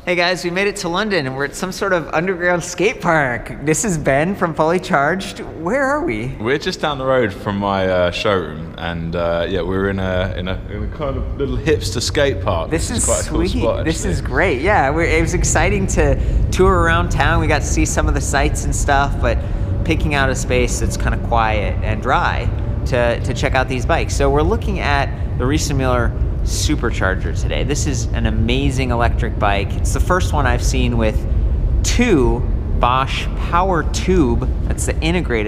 Hey guys, we made it to London and we're at some sort of underground skate park. This is Ben from Fully Charged. Where are we? We're just down the road from my showroom, and yeah, we're in a kind of little hipster skate park. This is quite sweet. A cool spot, this is great. Yeah, it was exciting to tour around town. We got to see some of the sights and stuff, but picking out a space that's kind of quiet and dry to check out these bikes. So we're looking at the Riese Müller Supercharger today. This is an amazing electric bike. It's the first one I've seen with two Bosch Powertube, that's the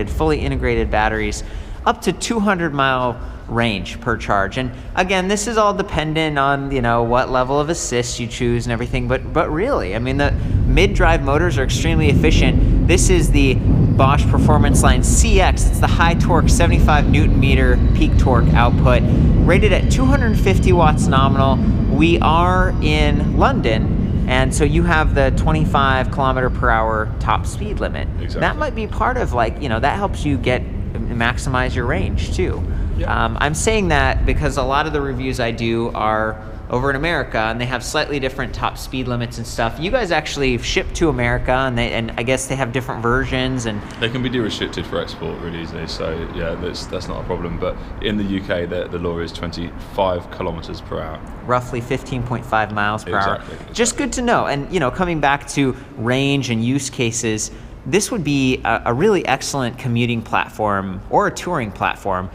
fully integrated batteries, up to 200-mile range per charge. And again, this is all dependent on, you know, what level of assist you choose and everything, but really, I mean, the mid-drive motors are extremely efficient. This is the Bosch Performance Line CX. It's the high torque 75 Newton meter peak torque output, rated at 250 watts nominal. We are in London, and so you have the 25 kilometer per hour top speed limit. Exactly. That might be part of, like, you know, that helps you maximize your range too. Yep. I'm saying that because a lot of the reviews I do are over in America, and they have slightly different top speed limits and stuff. You guys actually ship to America, and I guess they have different versions, and they can be restricted for export really easily. So yeah, that's not a problem. But in the UK, the law is 25 kilometers per hour, roughly 15.5 miles per hour. Exactly. Just good to know. And you know, coming back to range and use cases, this would be a really excellent commuting platform or a touring platform.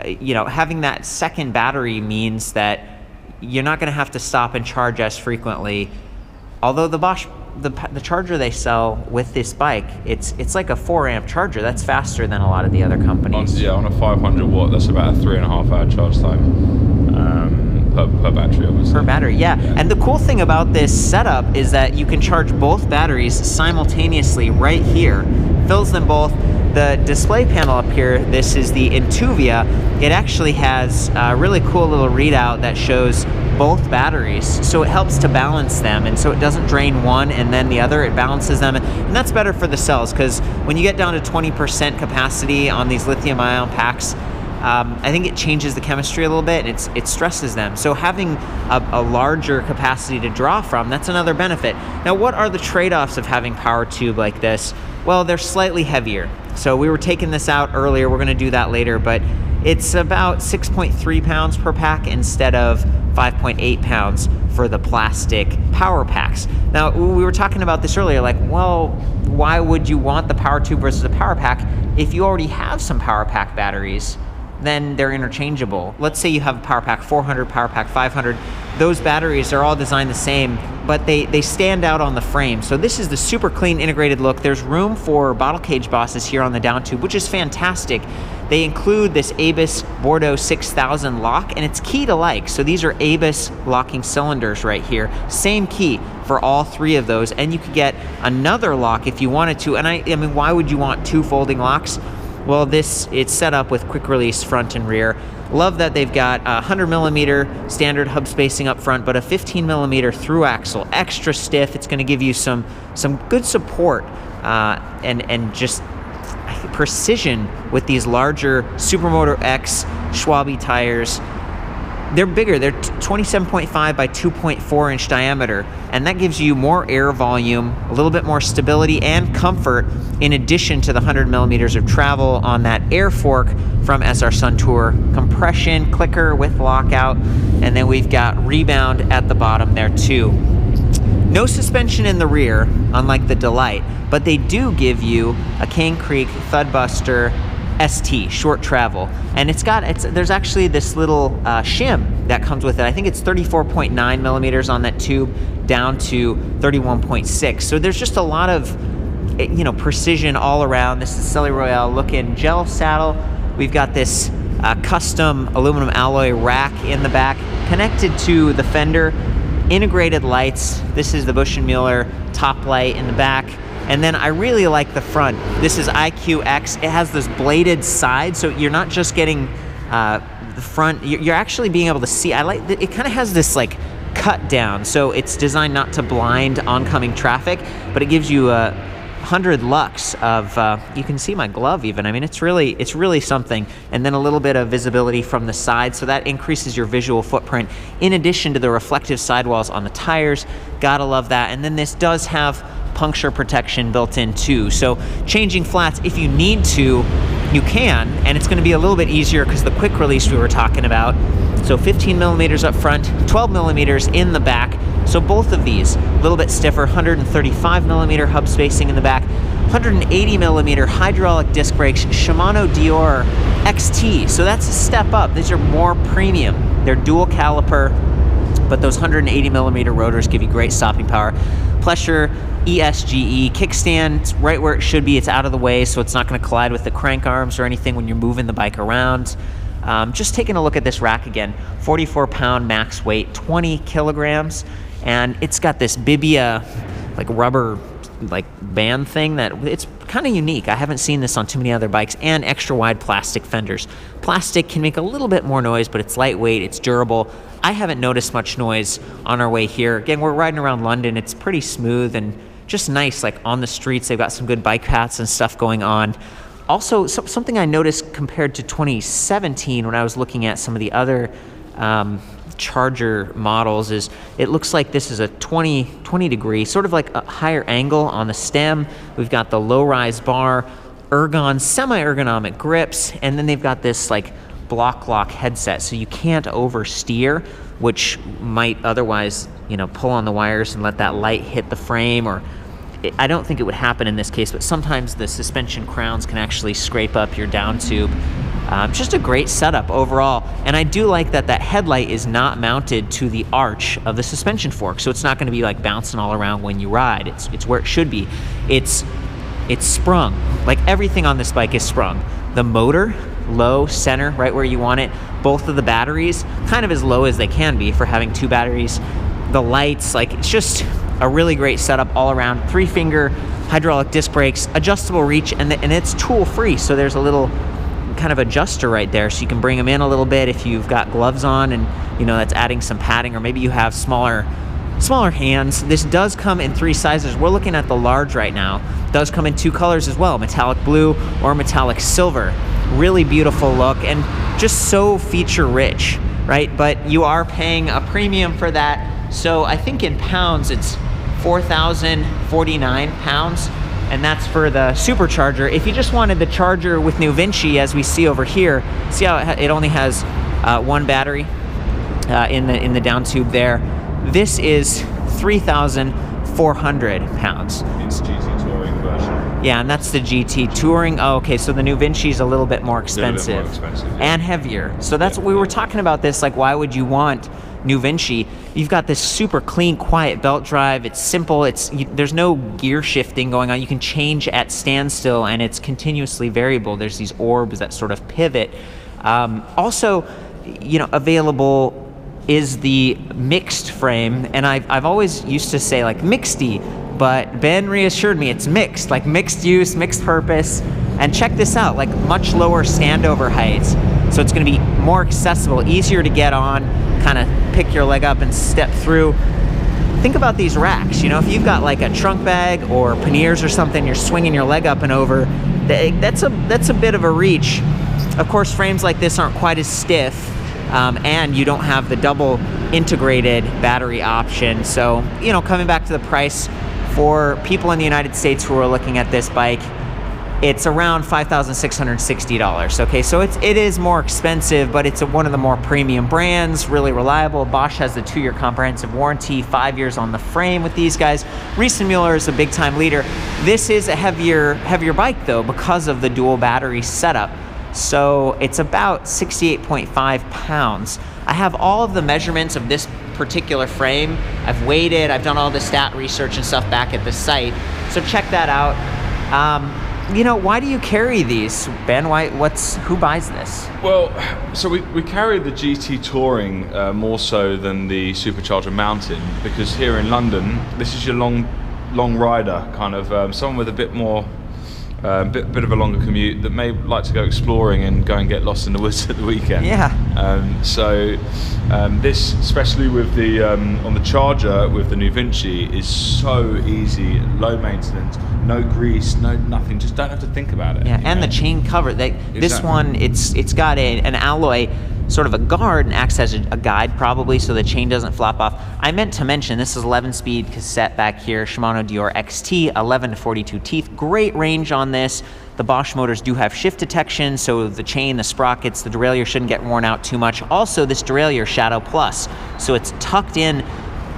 You know, having that second battery means that you're not going to have to stop and charge as frequently. Although the Bosch, the charger they sell with this bike, it's like a 4 amp charger. That's faster than a lot of the other companies. On a 500 watt, that's about a 3.5 hour charge time per battery, obviously. Per battery, yeah. And the cool thing about this setup is that you can charge both batteries simultaneously right here. Fills them both. The display panel up here, this is the Intuvia. It actually has a really cool little readout that shows both batteries, so it helps to balance them, and so it doesn't drain one and then the other, it balances them, and that's better for the cells, because when you get down to 20% capacity on these lithium ion packs, I think it changes the chemistry a little bit, and it stresses them. So having a larger capacity to draw from, that's another benefit. Now, what are the trade-offs of having Powertube like this? Well, they're slightly heavier. So we were taking this out earlier, we're gonna do that later, but it's about 6.3 pounds per pack instead of 5.8 pounds for the plastic power packs. Now, we were talking about this earlier, like, well, why would you want the Powertube versus a power pack? If you already have some power pack batteries, then they're interchangeable. Let's say you have a power pack 400, power pack 500. Those batteries are all designed the same, but they stand out on the frame. So this is the super clean integrated look. There's room for bottle cage bosses here on the down tube, which is fantastic. They include this ABUS Bordeaux 6000 lock, and it's key to like. So these are ABUS locking cylinders right here. Same key for all three of those, and you could get another lock if you wanted to. And I mean, why would you want two folding locks? Well, it's set up with quick release front and rear. Love that they've got a 100 millimeter standard hub spacing up front, but a 15 millimeter through axle, extra stiff. It's going to give you some good support and just precision with these larger Super Moto-X Schwalbe tires. They're bigger. They're 27.5 by 2.4 inch diameter, and that gives you more air volume, a little bit more stability and comfort, in addition to the 100 millimeters of travel on that air fork from SR Suntour. Compression, clicker with lockout, and then we've got rebound at the bottom there too. No suspension in the rear, unlike the Delight, but they do give you a Cane Creek Thudbuster ST, short travel, and there's actually this little shim that comes with it. I think it's 34.9 millimeters on that tube down to 31.6. So there's just a lot of, you know, precision all around. This is Celly Royale looking gel saddle. We've got this custom aluminum alloy rack in the back connected to the fender. Integrated lights. This is the Busch Müller top light in the back. And then I really like the front. This is IQX. It has this bladed side, so you're not just getting the front, you're actually being able to see. I like it kind of has this like cut down, so it's designed not to blind oncoming traffic, but it gives you a 100 lux of, you can see my glove even. I mean, it's really something. And then a little bit of visibility from the side, so that increases your visual footprint in addition to the reflective sidewalls on the tires. Gotta love that. And then this does have puncture protection built in too. So changing flats, if you need to, you can, and it's gonna be a little bit easier because the quick release we were talking about. So 15 millimeters up front, 12 millimeters in the back. So both of these, a little bit stiffer, 135 millimeter hub spacing in the back, 180 millimeter hydraulic disc brakes, Shimano Deore XT. So that's a step up. These are more premium. They're dual caliper, but those 180 millimeter rotors give you great stopping power. Plus your ESGE kickstand right where it should be. It's out of the way, so it's not going to collide with the crank arms or anything when you're moving the bike around. Just taking a look at this rack again, 44-pound max weight, 20 kilograms, and it's got this Bibia like rubber like band thing that it's kind of unique. I haven't seen this on too many other bikes, and extra wide plastic fenders. Plastic can make a little bit more noise, but it's lightweight, it's durable. I haven't noticed much noise on our way here. Again, we're riding around London. It's pretty smooth and just nice, like on the streets. They've got some good bike paths and stuff going on. Also, something I noticed compared to 2017 when I was looking at some of the other Charger models is it looks like this is a 20 degree, sort of like a higher angle on the stem. We've got the low-rise bar, Ergon semi-ergonomic grips, and then they've got this like block lock headset, so you can't oversteer, which might otherwise, you know, pull on the wires and let that light hit the frame, or I don't think it would happen in this case, but sometimes the suspension crowns can actually scrape up your down tube. Just a great setup overall, and I do like that that headlight is not mounted to the arch of the suspension fork, so it's not going to be like bouncing all around when you ride. It's where it should be. It's sprung. Like everything on this bike is sprung. The motor, low, center, right where you want it. Both of the batteries, kind of as low as they can be for having two batteries. The lights, like it's just a really great setup all around. 3-finger hydraulic disc brakes, adjustable reach, and it's tool free, so there's a little kind of adjuster right there, so you can bring them in a little bit if you've got gloves on and you know that's adding some padding, or maybe you have smaller hands. This does come in 3 sizes. We're looking at the large right now. It does come in 2 colors as well, metallic blue or metallic silver. Really beautiful look and just so feature rich, right? But you are paying a premium for that. So I think in pounds it's 4,049 pounds, and that's for the Supercharger. If you just wanted the Charger with New Vinci, as we see over here, see how it only has 1 battery in the down tube there. This is 3,400 pounds. It's GT Touring version. Yeah, and that's the GT Touring. Oh, okay, so the New Vinci is a little bit more expensive. A little bit more expensive, yeah. And heavier. So that's what we were talking about this, like why would you want New Vinci? You've got this super clean, quiet belt drive. It's simple. There's no gear shifting going on. You can change at standstill, and it's continuously variable. There's these orbs that sort of pivot. Also, you know, available is the mixed frame, and I've always used to say like mixedy, but Ben reassured me it's mixed, like mixed use, mixed purpose. And check this out, like much lower standover heights, so it's going to be more accessible, easier to get on, kind of pick your leg up and step through. Think about these racks, you know, if you've got like a trunk bag or panniers or something, you're swinging your leg up and over, that's a bit of a reach. Of course, frames like this aren't quite as stiff, and you don't have the double integrated battery option. So, you know, coming back to the price for people in the United States who are looking at this bike, it's around $5,660. Okay, so it is more expensive, but it's one of the more premium brands, really reliable. Bosch has the 2-year comprehensive warranty, 5 years on the frame with these guys. Riese Müller is a big time leader. This is a heavier bike though, because of the dual battery setup. So it's about 68.5 pounds. I have all of the measurements of this particular frame. I've weighed it, I've done all the stat research and stuff back at the site. So check that out. You know, why do you carry these, Ben? Who buys this? Well, so we carry the GT Touring more so than the Supercharger Mountain, because here in London, this is your long rider, kind of someone with a bit more bit of a longer commute, that may like to go exploring and go and get lost in the woods at the weekend. Yeah. This, especially with the on the charger with the New Vinci, is so easy, low maintenance, no grease, no nothing. Just don't have to think about it. Yeah, and the chain cover. This one, it's got an alloy, sort of a guard, and acts as a guide probably, so the chain doesn't flop off. I meant to mention this is 11-speed cassette back here, Shimano Deore XT, 11 to 42 teeth. Great range on this. The Bosch motors do have shift detection, so the chain, the sprockets, the derailleur shouldn't get worn out too much. Also, this derailleur Shadow Plus, so it's tucked in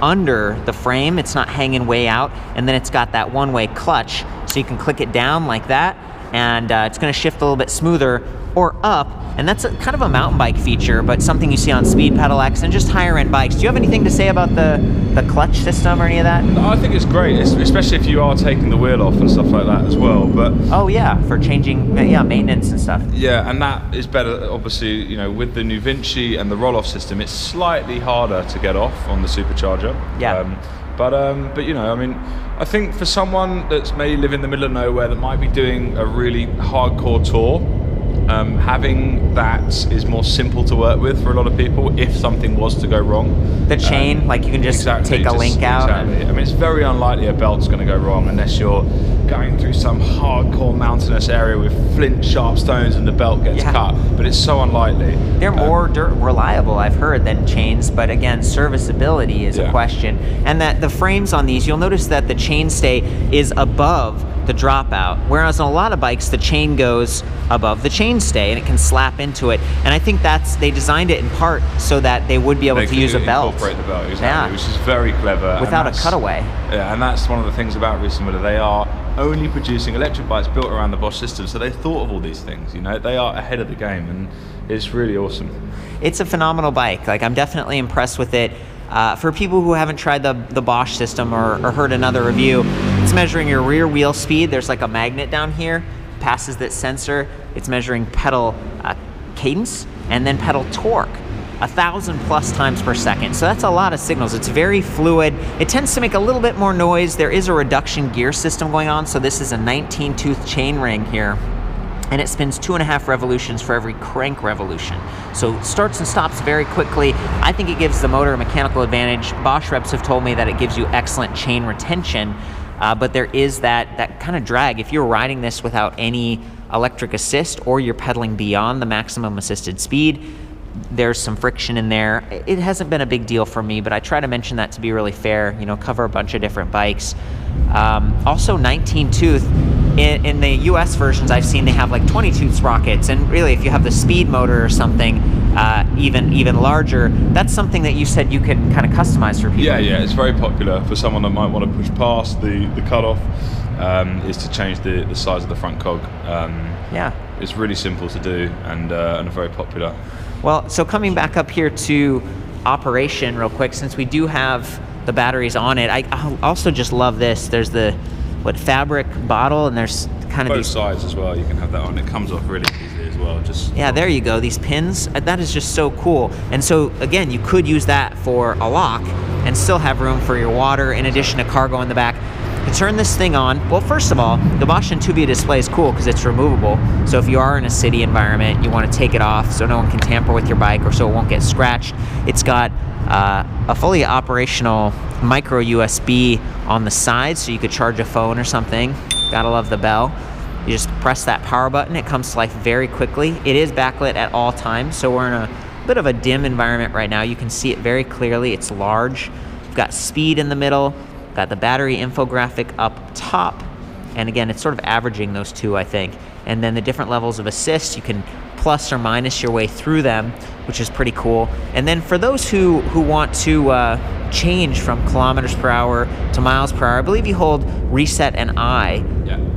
under the frame, it's not hanging way out, and then it's got that one-way clutch, so you can click it down like that, and it's going to shift a little bit smoother or up, and that's kind of a mountain bike feature, but something you see on Speed Pedal X and just higher end bikes. Do you have anything to say about the clutch system or any of that? I think it's great, especially if you are taking the wheel off and stuff like that as well. But oh yeah, for changing maintenance and stuff. Yeah, and that is better. Obviously, you know, with the New Vinci and the Rohloff system, it's slightly harder to get off on the Supercharger. Yeah. But you know, I mean, I think for someone that's maybe live in the middle of nowhere that might be doing a really hardcore tour, having that is more simple to work with for a lot of people if something was to go wrong. The chain, like you can just take a link out. Exactly. I mean, it's very unlikely a belt's going to go wrong unless you're going through some hardcore mountainous area with flint sharp stones and the belt gets cut, but it's so unlikely. They're more reliable, I've heard, than chains, but again, serviceability is a question. And that the frames on these, you'll notice that the chainstay is above the dropout, whereas on a lot of bikes the chain goes above the chainstay and it can slap into it, and I think they designed it in part so that they would be able to use a belt. Incorporate the belt, exactly, which is very clever. Without a cutaway. Yeah, and that's one of the things about Riese Müller. They are only producing electric bikes built around the Bosch system, so they thought of all these things, you know, they are ahead of the game, and it's really awesome. It's a phenomenal bike. Like, I'm definitely impressed with it. For people who haven't tried the Bosch system or heard another review, it's measuring your rear wheel speed. There's like a magnet down here, passes that sensor. It's measuring pedal cadence and then pedal torque, 1,000+ times per second. So that's a lot of signals. It's very fluid. It tends to make a little bit more noise. There is a reduction gear system going on. So this is a 19-tooth chain ring here, and it spins 2.5 revolutions for every crank revolution. So starts and stops very quickly. I think it gives the motor a mechanical advantage. Bosch reps have told me that it gives you excellent chain retention, but there is that kind of drag. If you're riding this without any electric assist or you're pedaling beyond the maximum assisted speed, there's some friction in there. It hasn't been a big deal for me, but I try to mention that to be really fair, you know, cover a bunch of different bikes. Also 19-tooth. In the US versions I've seen, they have like 20-tooth sprockets, and really if you have the speed motor or something even larger, that's something that you said you could kind of customize for people. Yeah, it's very popular for someone that might want to push past the cutoff, is to change the size of the front cog. It's really simple to do and very popular. Well, so coming back up here to operation real quick, since we do have the batteries on it, I also just love this. There's the fabric bottle, and there's kind of both sides as well. You can have that on. It comes off really easily as well. There you go. These pins, that is just so cool. And so again, you could use that for a lock and still have room for your water in addition to cargo in the back. To turn this thing on, well, first of all, the Bosch Intuvia display is cool because it's removable. So if you are in a city environment, you want to take it off so no one can tamper with your bike or so it won't get scratched. It's got a fully operational micro USB on the side, so you could charge a phone or something. Gotta love the bell. You just press that power button, it comes to life very quickly. It is backlit at all times, so we're in a bit of a dim environment right now. You can see it very clearly. It's large. We've got speed in the middle, got the battery infographic up top, and again, it's sort of averaging those two, I think. And then the different levels of assist, you can plus or minus your way through them, which is pretty cool. And then for those who want to change from kilometers per hour to miles per hour, I believe you hold reset and I,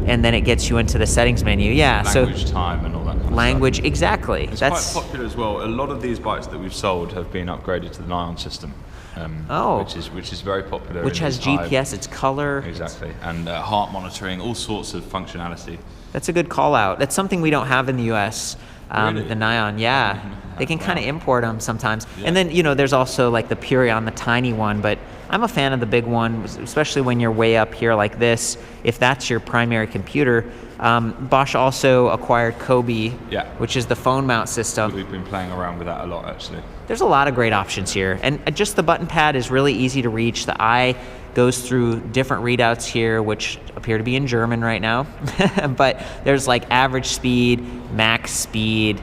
and then it gets you into the settings menu. Language, time, and all that kind of stuff. Language, exactly. It's quite popular as well. A lot of these bikes that we've sold have been upgraded to the Nion system, which is very popular. Which has GPS, its color. Exactly, and heart monitoring, all sorts of functionality. That's a good call out. That's something we don't have in the US. Really? The Nyon, yeah. They can kind of import them sometimes. Yeah. And then, you know, there's also like the Purion, the tiny one, but I'm a fan of the big one, especially when you're way up here like this, if that's your primary computer. Bosch also acquired Kobe, which is the phone mount system. We've been playing around with that a lot, actually. There's a lot of great options here. And just the button pad is really easy to reach. The eye goes through different readouts here, which appear to be in German right now. But there's like average speed, max speed.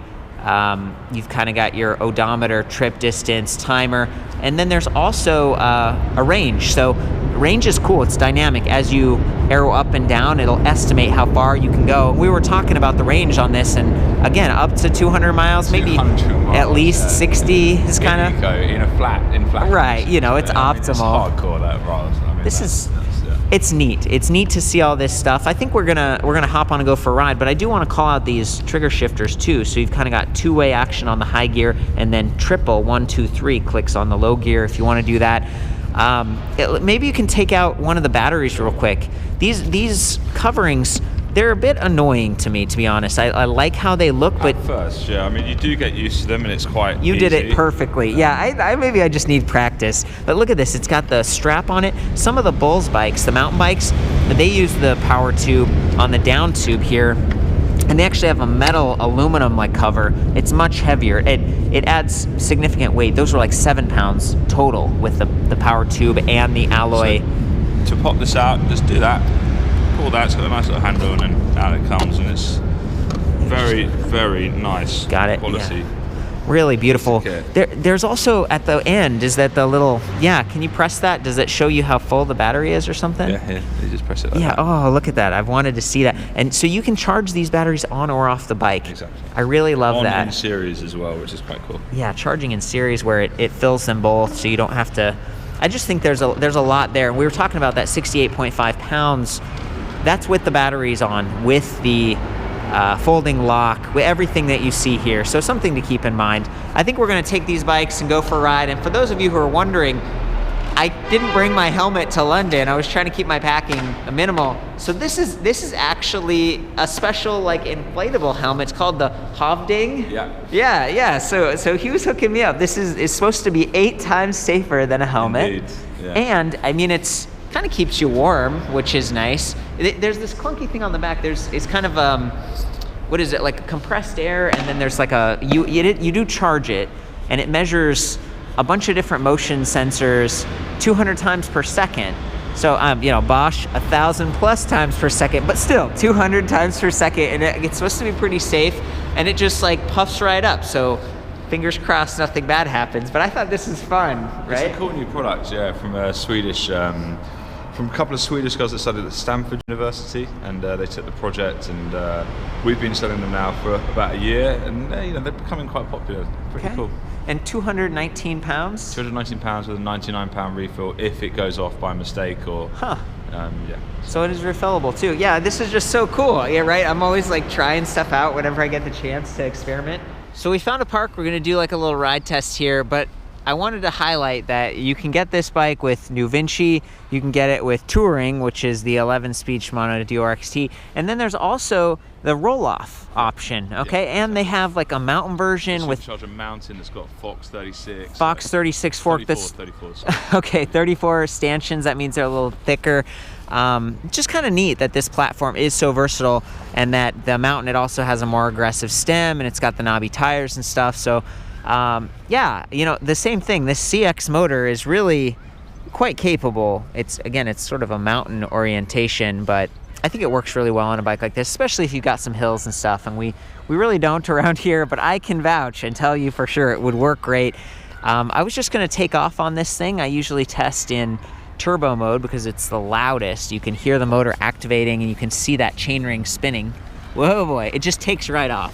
You've kind of got your odometer, trip distance, timer, and then there's also a range. So range is cool. It's dynamic. As you arrow up and down, it'll estimate how far you can go. We were talking about the range on this, and again, up to 200 miles, maybe 200 miles, at least 60 is kind of in flat. Right. You know, it's optimal. It's hardcore that rather. I mean, this is. It's neat. It's neat to see all this stuff. I think we're gonna hop on and go for a ride, but I do want to call out these trigger shifters too. So you've kind of got two-way action on the high gear, and then triple 1, 2, 3 clicks on the low gear if you want to do that. Maybe you can take out one of the batteries real quick. These coverings, they're a bit annoying to me, to be honest. I like how they look, but at first, yeah. I mean, you do get used to them, and it's quite You easy. did it perfectly. Yeah, maybe I just need practice. But look at this. It's got the strap on it. Some of the Bulls bikes, the mountain bikes, they use the Powertube on the down tube here, and they actually have a metal aluminum like cover. It's much heavier. It adds significant weight. Those were like 7 pounds total with the Powertube and the alloy. So, to pop this out, just do that. Pull that, it's got a nice little handle, and then out it comes, and it's very, very nice. Got it. Quality. Yeah. Really beautiful. Okay. There's also at the end, is that the little, can you press that? Does it show you how full the battery is or something? Yeah, you just press it like that. Oh, look at that. I've wanted to see that. And so you can charge these batteries on or off the bike. Exactly. I really love that. In series as well, which is quite cool. Yeah, charging in series where it fills them both, so you don't have to. I just think there's a lot there. We were talking about that 68.5 pounds. That's with the batteries on, with the folding lock, with everything that you see here. So something to keep in mind. I think we're going to take these bikes and go for a ride. And for those of you who are wondering, I didn't bring my helmet to London. I was trying to keep my packing minimal. So this is actually a special like inflatable helmet. It's called the Hovding. Yeah. So he was hooking me up. This is supposed to be 8 times safer than a helmet. Indeed. Yeah. And I mean, it's kind of keeps you warm, which is nice. There's this clunky thing on the back. It's kind of what is it, like a compressed air, and then there's like you do charge it, and it measures a bunch of different motion sensors 200 times per second. So Bosch 1,000 plus times per second, but still 200 times per second, and it's supposed to be pretty safe, and it just like puffs right up. So fingers crossed nothing bad happens, but I thought this is fun, right? It's a cool new product, from a Swedish, from a couple of Swedish guys that studied at Stanford University, and they took the project, and we've been selling them now for about a year, and they're becoming quite popular. Pretty cool. And 219 pounds? 219 pounds with a 99 pound refill if it goes off by mistake or. So it is refillable too. Yeah, this is just so cool. Yeah, right. I'm always like trying stuff out whenever I get the chance to experiment. So we found a park. We're gonna do like a little ride test here, but I wanted to highlight that you can get this bike with New Vinci, you can get it with Touring, which is the 11-speed Shimano Deore XT, and then there's also the Rohloff option, okay? Yeah, and they have like a mountain version with a mountain that's got Fox 36. Fox 36 fork. 34, okay, 34 stanchions. That means they're a little thicker. Just kind of neat that this platform is so versatile, and that the mountain, it also has a more aggressive stem, and it's got the knobby tires and stuff. So the same thing, this CX motor is really quite capable. It's sort of a mountain orientation, but I think it works really well on a bike like this, especially if you've got some hills and stuff, and we really don't around here, but I can vouch and tell you for sure it would work great. I was just going to take off on this thing. I usually test in turbo mode because it's the loudest. You can hear the motor activating, and you can see that chainring spinning. Whoa boy, it just takes right off.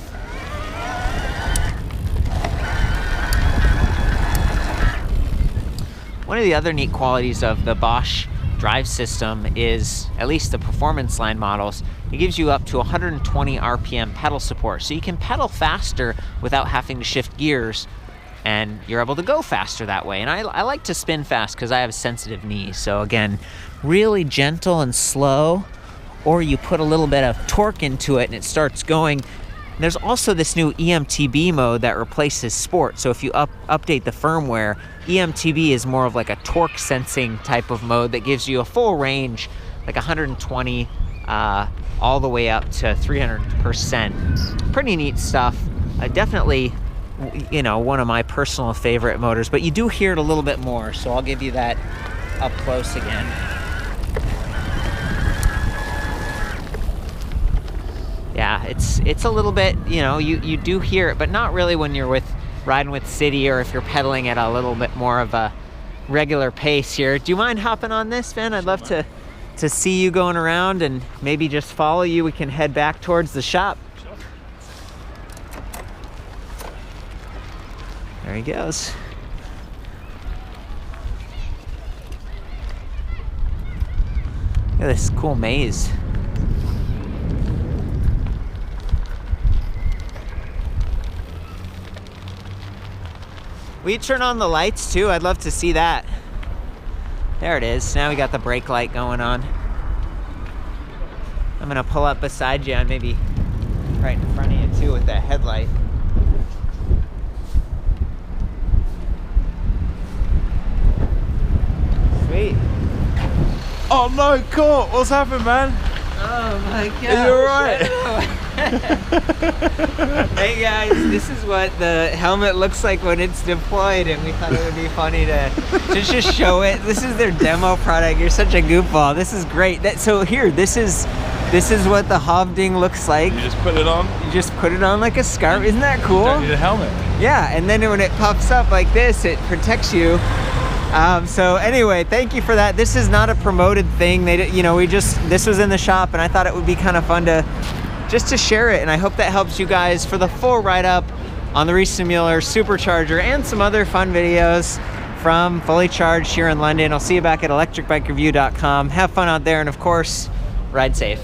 One of the other neat qualities of the Bosch drive system is, at least the performance line models, it gives you up to 120 RPM pedal support. So you can pedal faster without having to shift gears, and you're able to go faster that way. And I like to spin fast because I have a sensitive knee. So again, really gentle and slow, or you put a little bit of torque into it and it starts going And there's also this new EMTB mode that replaces sport. So if you update the firmware, EMTB is more of like a torque sensing type of mode that gives you a full range, like 120 all the way up to 300%. Pretty neat stuff. Definitely, you know, one of my personal favorite motors, but you do hear it a little bit more, so I'll give you that up close again. Yeah, it's a little bit, you know, you do hear it, but not really when you're riding with City, or if you're pedaling at a little bit more of a regular pace here. Do you mind hopping on this, Ben? I'd love to see you going around and maybe just follow you. We can head back towards the shop. Sure. There he goes. Look at this cool maze. Will you turn on the lights too? I'd love to see that. There it is. Now we got the brake light going on. I'm gonna pull up beside you and maybe right in front of you too with that headlight. Sweet. Oh no, Court, what's happened, man? Oh my god. Are you alright? Hey guys, this is what the helmet looks like when it's deployed, and we thought it would be funny to just show it. This is their demo product. You're such a goofball. This is great. So here, this is what the Hovding looks like. You just put it on? You just put it on like a scarf. Isn't that cool? You don't need a helmet. Yeah, and then when it puffs up like this, it protects you. So anyway, thank you for that. This is not a promoted thing. This was in the shop, and I thought it would be kind of fun to share it, and I hope that helps you guys for the full write-up on the Riese Müller Supercharger and some other fun videos from Fully Charged here in London. I'll see you back at ElectricBikeReview.com. Have fun out there, and of course, ride safe.